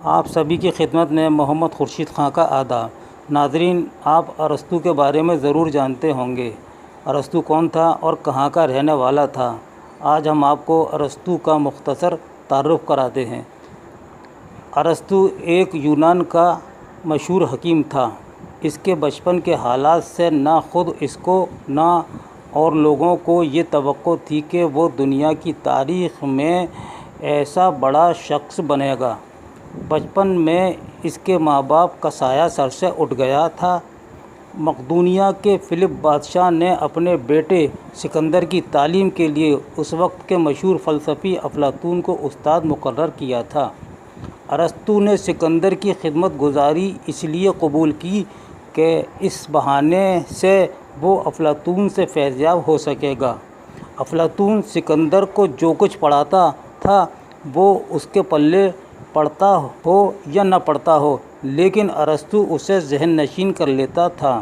آپ سبھی کی خدمت میں محمد خورشید خان کا آداب۔ ناظرین، آپ ارسطو کے بارے میں ضرور جانتے ہوں گے۔ ارسطو کون تھا اور کہاں کا رہنے والا تھا؟ آج ہم آپ کو ارسطو کا مختصر تعارف کراتے ہیں۔ ارسطو ایک یونان کا مشہور حکیم تھا۔ اس کے بچپن کے حالات سے نہ خود اس کو نہ اور لوگوں کو یہ توقع تھی کہ وہ دنیا کی تاریخ میں ایسا بڑا شخص بنے گا۔ بچپن میں اس کے ماں باپ کا سایہ سر سے اٹھ گیا تھا۔ مقدونیہ کے فلپ بادشاہ نے اپنے بیٹے سکندر کی تعلیم کے لیے اس وقت کے مشہور فلسفی افلاطون کو استاد مقرر کیا تھا۔ ارسطو نے سکندر کی خدمت گزاری اس لیے قبول کی کہ اس بہانے سے وہ افلاطون سے فیضیاب ہو سکے گا۔ افلاطون سکندر کو جو کچھ پڑھاتا تھا وہ اس کے پلے پڑتا ہو یا نہ پڑتا ہو، لیکن ارسطو اسے ذہن نشین کر لیتا تھا۔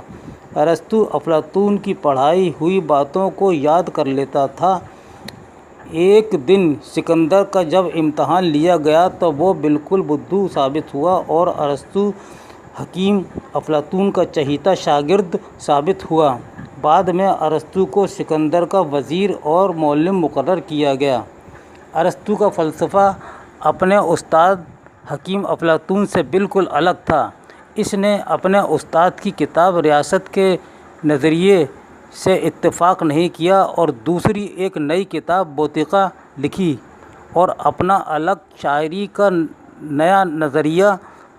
ارسطو افلاطون کی پڑھائی ہوئی باتوں کو یاد کر لیتا تھا۔ ایک دن سکندر کا جب امتحان لیا گیا تو وہ بالکل بدھو ثابت ہوا اور ارسطو حکیم افلاطون کا چہیتا شاگرد ثابت ہوا۔ بعد میں ارسطو کو سکندر کا وزیر اور معلم مقرر کیا گیا۔ ارسطو کا فلسفہ اپنے استاد حکیم افلاطون سے بالکل الگ تھا۔ اس نے اپنے استاد کی کتاب ریاست کے نظریے سے اتفاق نہیں کیا اور دوسری ایک نئی کتاب بوتیقا لکھی اور اپنا الگ شاعری کا نیا نظریہ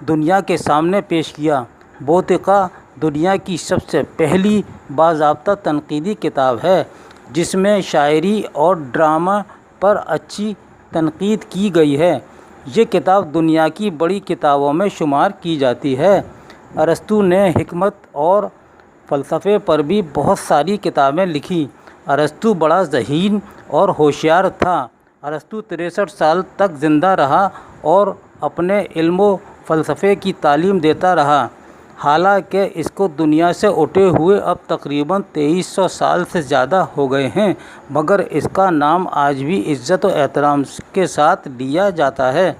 دنیا کے سامنے پیش کیا۔ بوتیقا دنیا کی سب سے پہلی باضابطہ تنقیدی کتاب ہے جس میں شاعری اور ڈرامہ پر اچھی تنقید کی گئی ہے۔ یہ کتاب دنیا کی بڑی کتابوں میں شمار کی جاتی ہے۔ ارسطو نے حکمت اور فلسفے پر بھی بہت ساری کتابیں لکھیں۔ ارسطو بڑا ذہین اور ہوشیار تھا۔ ارسطو 63 سال تک زندہ رہا اور اپنے علم و فلسفے کی تعلیم دیتا رہا۔ حالانکہ اس کو دنیا سے اٹھے ہوئے اب تقریباً 2300 سال سے زیادہ ہو گئے ہیں، مگر اس کا نام آج بھی عزت و احترام کے ساتھ لیا جاتا ہے۔